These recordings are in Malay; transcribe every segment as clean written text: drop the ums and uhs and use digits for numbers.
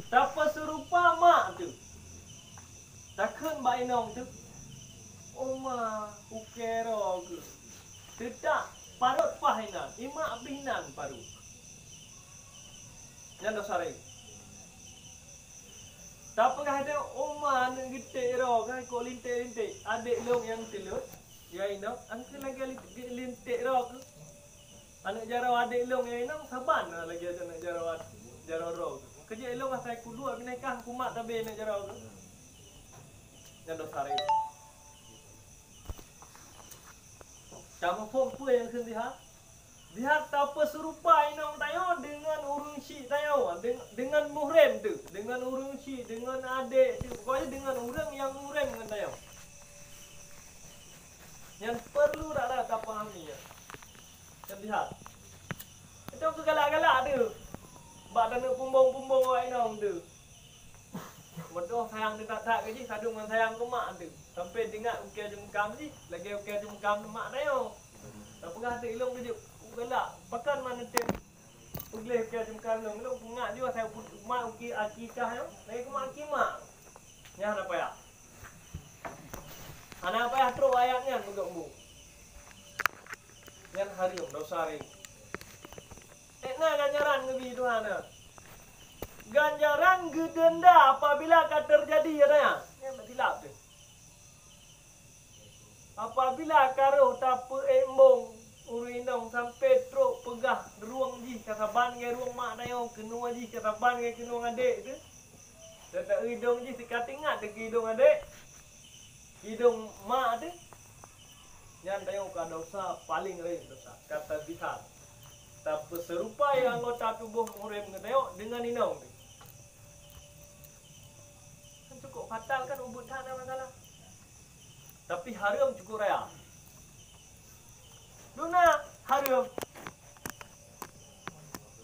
Tapa serupa mak tu. Takkan ba inong tu. Oma ukero ke. Tidak parut pahinan. Ima binan paru. Yang dosare. Tapa ada oma nak gite ro kan ko linte adik long yang telut. Ya inong angke lagi linte ro ke. Anak jarau adik long yang inong saban lagi ada nak jarau ro. Kerja long asai ku dua binekah ku mak tabe nak jarau ke. Yang dosare. Kamu pun yang sendiri lihat tapa serupa inong tayo dengan urung si tayo dengan muhrim tu, dengan urung si, dengan adik tu, pokoknya dengan orang yang muhrim dengan tayo. Yang perlu rara tak pahami ya. Yang lihat. Itu kegalak-galak tu. Bak nak pumbung-pumbung awak inong tu. Bodoh sayang dia tak ke ji, sadung dengan sayang ke mak tu. Sampai dengar ukir jemkam ji, lagi ukir jemkam tu mak tayo. Tak pernah ada ilong dia gelak. Bahkan mana tem ugleh ke jemkam long lu pungat juga saya mak uki akikah yo. Lagi ke mak akimak. Ya apa ya? Ana apa ya terus ayatnya menggembu. Yang hari dosari. Nah ganjaran ngebi Tuhan. Ganjaran gedenda apabila akan terjadi ya tanya. Ya betilap tu. Apabila karo tapa embong urinong sampai truk pegah ruang ji kasaban ke ruang mak dayo kenua ji kasaban ke kenua adik tu. Tak hidung ji sikat ingat ke hidung adik. Hidung mak tu. Yang dayo ka dosa paling ring dosa kata bihat. Tapa serupa yang anggota tubuh murim ke dayo dengan inong tu. Kan cukup fatal kan ubud tak ada masalah. Tapi haram cukup raya. Duna haram.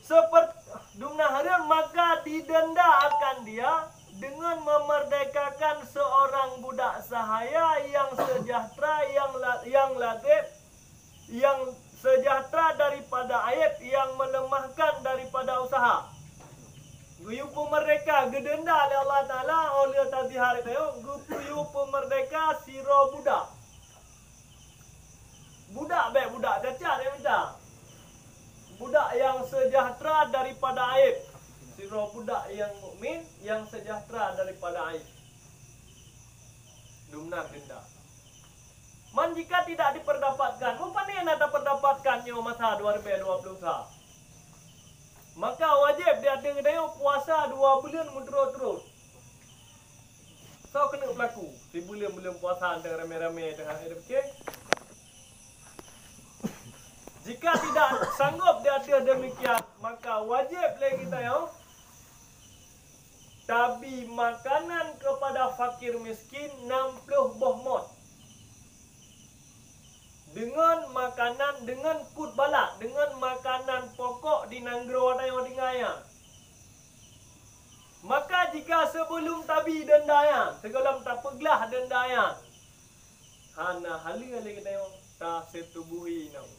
Seperti duna haram maka didenda akan dia dengan memerdekakan seorang budak sahaya yang sejahtera, yang latif, yang sejahtera daripada aib, yang melemahkan daripada usaha. Guyup merdeka gedenda oleh Allah Ta'ala oleh tazihar itu. Guyup merdeka siro budak. Budak baik budak cacat dia minta. Budak yang sejahtera daripada aib. Siro budak yang mukmin yang sejahtera daripada aib. Dumna denda. Man jika tidak diperdapatkan, rupanya nak perdapatkannya masa 2020. Maka wajib dia ada kedai puasa 2 bulan menterus-terus. So kena berlaku. 3 bulan belum puasa dengan ramai-ramai dengan hidup fikir. Jika tidak sanggup dia ada demikian, maka wajib lagi kita yo tabi makanan kepada fakir miskin 60 boh mot. Dengan makanan, dengan kut balak, dengan makanan pokok di nanggro tayo dingaya. Maka jika sebelum tabi dendaya, sebelum tak peglah dendaya, hana halia lagi tayo ta setubuhi nang.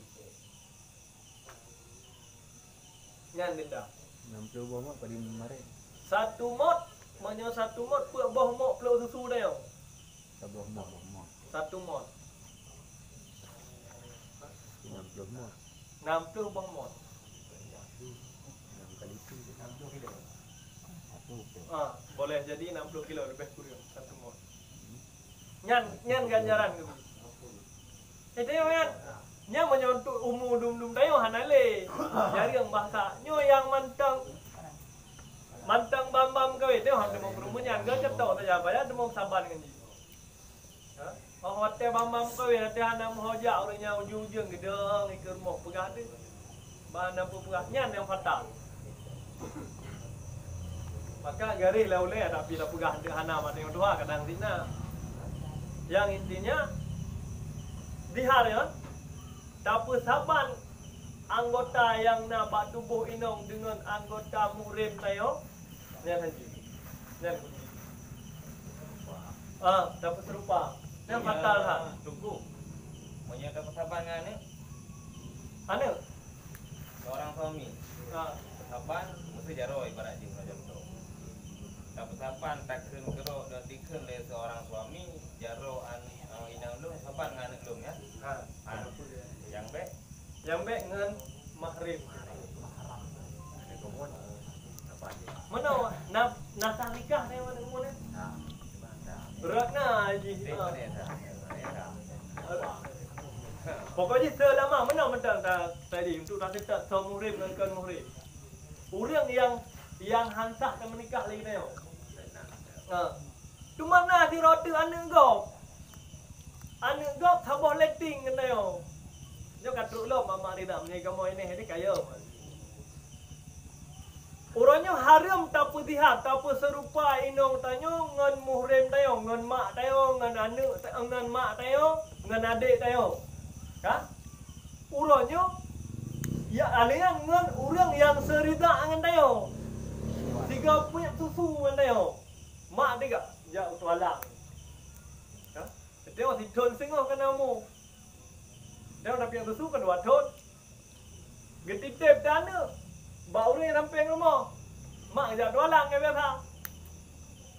Nyan denda. 60 boh mot pada mare. 1 mot, menyo 1 mot puak boh mot peluk susu tayo. 1 boh mot. 1 mot. 60 mot. 60 boh mot. 6 kali tu 60 kilo. Boleh jadi 60 kilo lebih kurang 1 mot. Nyan ganjaran tu. Itu yang nya menyontuk umur dum-dum tayo hanale. Jari yang bahasa nyo yang mantang bam-bam kawe teh hang demong rumunyan ga cetok saja bayar demong saban kan ji. Ha? Oh hotel bam-bam kawe nanti hana mohoja orangnya ujung-ujung gedeng ikut mau pegah tu. Bahan apa pegah nyan yang fatal. Maka gari laule ada pila pegah de hana mana yang doa kadang dina. Yang intinya dihar ya. Tapa saban anggota yang nak bak tubuh inong dengan anggota murim tayo. Nyan haji. Nyan. Tapa serupa. Yang fatal ha. Tunggu. Punya tapa saban ngane. Anu? Seorang suami. Saban mesti jaro ibarat di raja betul. antakeun kero dan dikeun oleh seorang suami jaro inang lu saban nganeuk lu ya. Yang be Yang be ngan mahrim. Ada komon. Apa aja? Mana nasah nikah teh mana umurnya? Nah, gimana? Beratna haji. mana ya? Pokoknya selama mana mentang tadi untuk tak tetap muhrim dengan muhrim. Orang yang hansah dan menikah lagi tengok. Cuma nak di roti anak gop. Anak gop thabah letting kan tengok. Dia kata lo mama tidak menikah mau ini kaya. Orangnya haram tak putihat, tak serupa inong tanyo ngan muhrim tayo, ngan mak tayo, ngan anak, ngan mak tayo, ngan adik tayo. Kan? Orangnya ya alian ngan orang yang serida ngan tayo. Tiga punya susu ngan tayo. Mak dia ya utualang. Kan? Dia si thon singoh kan namu. Dia dah punya susu kan dua thon. Getitip dana. Bau ni ramping rumah. Mak ajak tualang ke biasa.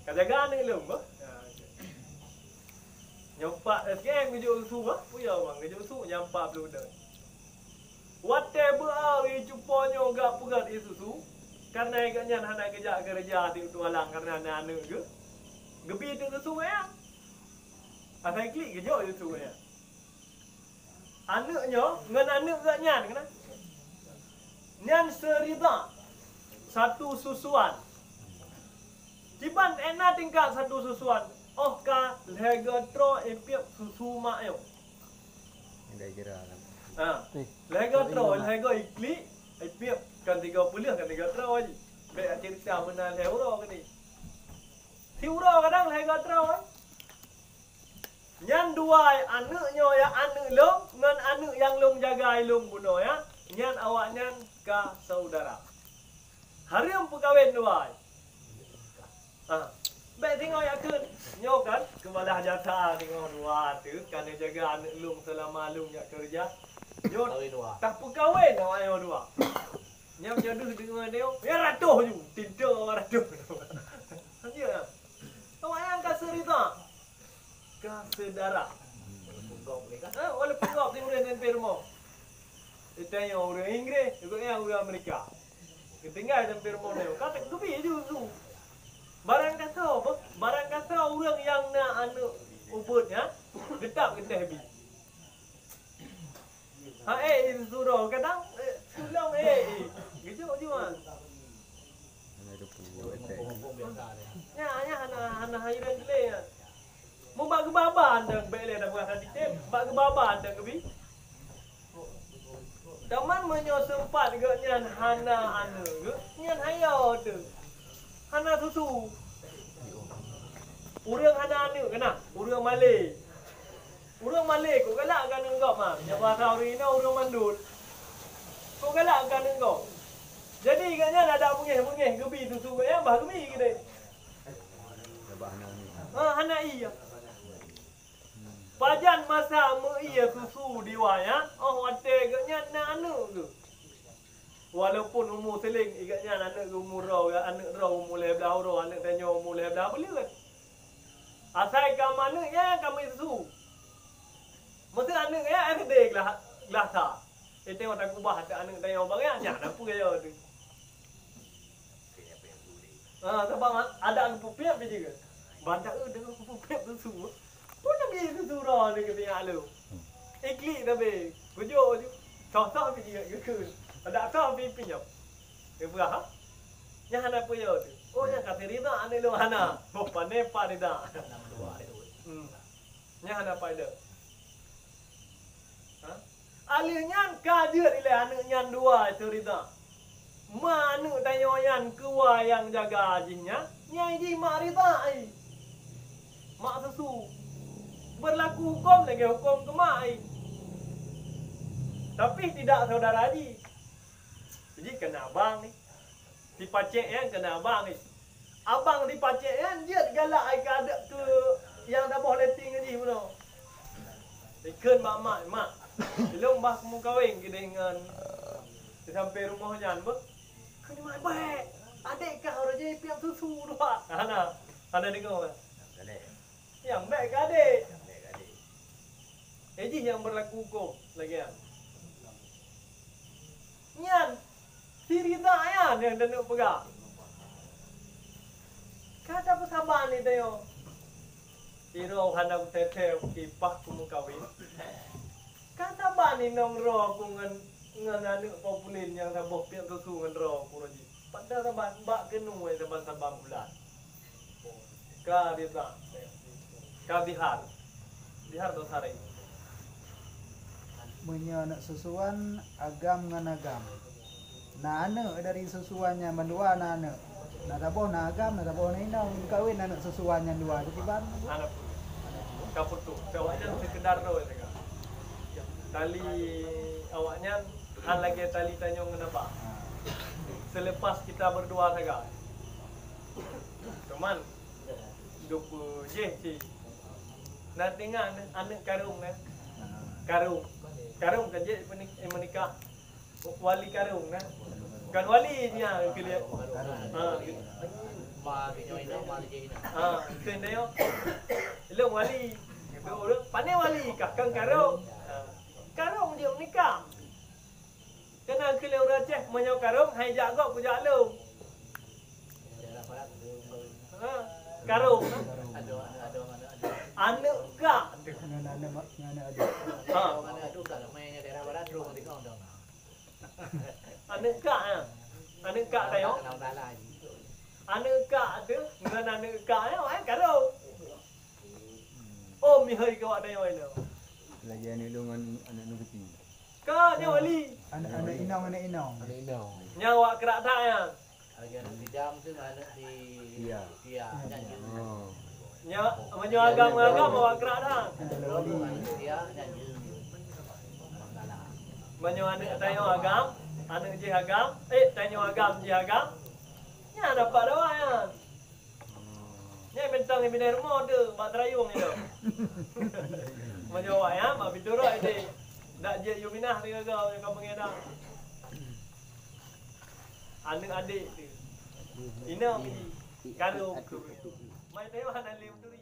Kajaga ni lum bah. Nyampak sekarang kerja usu bah. Puya bang kerja usu nyampak belum dah. Whatever hari jumpa gak pegat isusu. Karena agaknya anak kerja di tualang karena anak ke. Gebi tu susu ya. Asal klik kerja susu ya. Anaknya dengan anak agaknya kena. Nyan serida satu susuan. Ciban enak tingkat satu susuan. Oh ka lega tro epiap susu mak yo. Ada jera kan. Lega tro lega ikli epiap kan 30 kan 3 tro aja. Baik cerita mana euro kan ni. Euro kadang lega tro. Nyan dua anaknya ya anak long ngan anak yang long jaga long buno ya. Nyan awak nyan ka saudara. Haram perkahwin dua. Baik tengok ya kun. Nyo kan kemalah jasa tengok dua tu kan jaga anak lung selama lung nak kerja. Nyo tak perkahwin awak yo dua. Nyam jodoh dengan dia. Ya ratuh ju. Tidak ratuh. Ya. Awak yang ka serita. Ka saudara. Walaupun kau tengok dengan firman. Kita yang orang Inggeris, juga yang orang Amerika. Ketinggal dalam firman dia. Kata kebi je tu. Barang kata apa? Barang kata orang yang nak anak ubudnya, getap kita habis. Suruh kadang sulang Gejok je man. Ada puluh. Ya, anak hairan gile ya. Mau bagi baban dah beli dah buat tadi tip. Bagi baban dah kebi. Taman sempat ke nyan hana anu ke nyan hayo tu. Hana susu. Urang hana anu kena, urang Malay. Urang Malay kau galak kan engkau mah. Ya bahasa hari ni urang mandul. Kau galak kan engkau. Jadi katnya ada mungih gebi susu ya bah gebi gede. Lebah hana ni. Hana iya. Pajan masa iya susu dia ya. Oh wate katnya anu tu. Walaupun umur seling ikatnya anak umur raw ya anak raw mulai belah raw anak tanya mulai belah boleh kan. Asal kamu mana ya kamu susu. Mesti anak ya ada gelas ta. Tengok tak ubah anak tanya bang ya nak apa ya tu. Sebab ada pupiap dia juga. Banyak dengan pupiap susu. Pun nak beli susu raw ni ketika lu. Ikli tapi gujur je. Contoh dia juga. Ada apa pinjam? Berapa? Yang ada apa ya tu? Oh yang kata Rida ane lu hana. Oh pane Rida. Yang ada apa dia? Alihnya kajian ile anak nyan dua itu Rida. Mana tanya yang kewa yang jaga jinnya? Nyai mak Rida ai. Mak susu. Berlaku hukum lagi hukum ke mak ai. Tapi tidak saudara haji. Jadi kena abang ni. Dipacek yang kena abang ni. Abang dipacek yang dia galak ai kada ke yang dah boleh letting ni puno. Ikut mak. Belum bah kamu kahwin kita dengan sampai rumah jangan ber. Kena mai baik. Adik kau raja piap susu dua. Ana. Ada dengar. Boleh. Yang baik ke adik. Baik adik. Eji yang berlaku hukum lagi ya. Nyan. Cerita ya yang dah nak pegang. Kata persamaan ni tayo. Iro handang tete kipah kumu kawin. Kata bani nong ro ku ngan anu populin yang saboh piak susu ngan ro ku roji. Pada saban bak kenu ai saban bulan. Ka dia tak. Ka bihar. Bihar tu sare. Punya nak susuan agam dengan agam. Nah anak dari susuannya mendua anak. Nah taboh na agam, nah taboh na inang kawin anak susuannya dua. Jadi ban. Anak pun. Kapur tu. Awaknya sekedar ro ya. Tali awaknya an lagi tali tanyong kenapa? Selepas kita berdua saja. Cuman hidup je si. Nak tengok anak karung kan? Karung kan je menikah. Wali karung kan? Kan wali dia kelihat. Tenda yo. Ilmu wali. Pandai wali kakang karung. Karung dia menikah. Kena kelihat orang cek menyau karung, hai jago ku jalu. Karung. Anak kak. Anak adik. Anak kak ya. Anak kak tayo. Anak kak tu dengan anak kak ya, karung. Oh, mi hai kau ada yang lain. Lagi anu dengan anak nu kecil. Kau ni wali. Anak inang. Nyawa kerak tak ya. Iya. Oh. Nyawa agam bawa kerak tak. Menyawa anak tayo agam, anak je agam, tayo agam je agam. Nya dapat dah ya. Ni bentang ni bina rumah tu, mak terayung ni tu. Menyawa ya, mak biturok ini. Dak je you minah ni kau yang kau mengedang. Anak adik tu. Ina mi kalau mai tayo anak lim tu.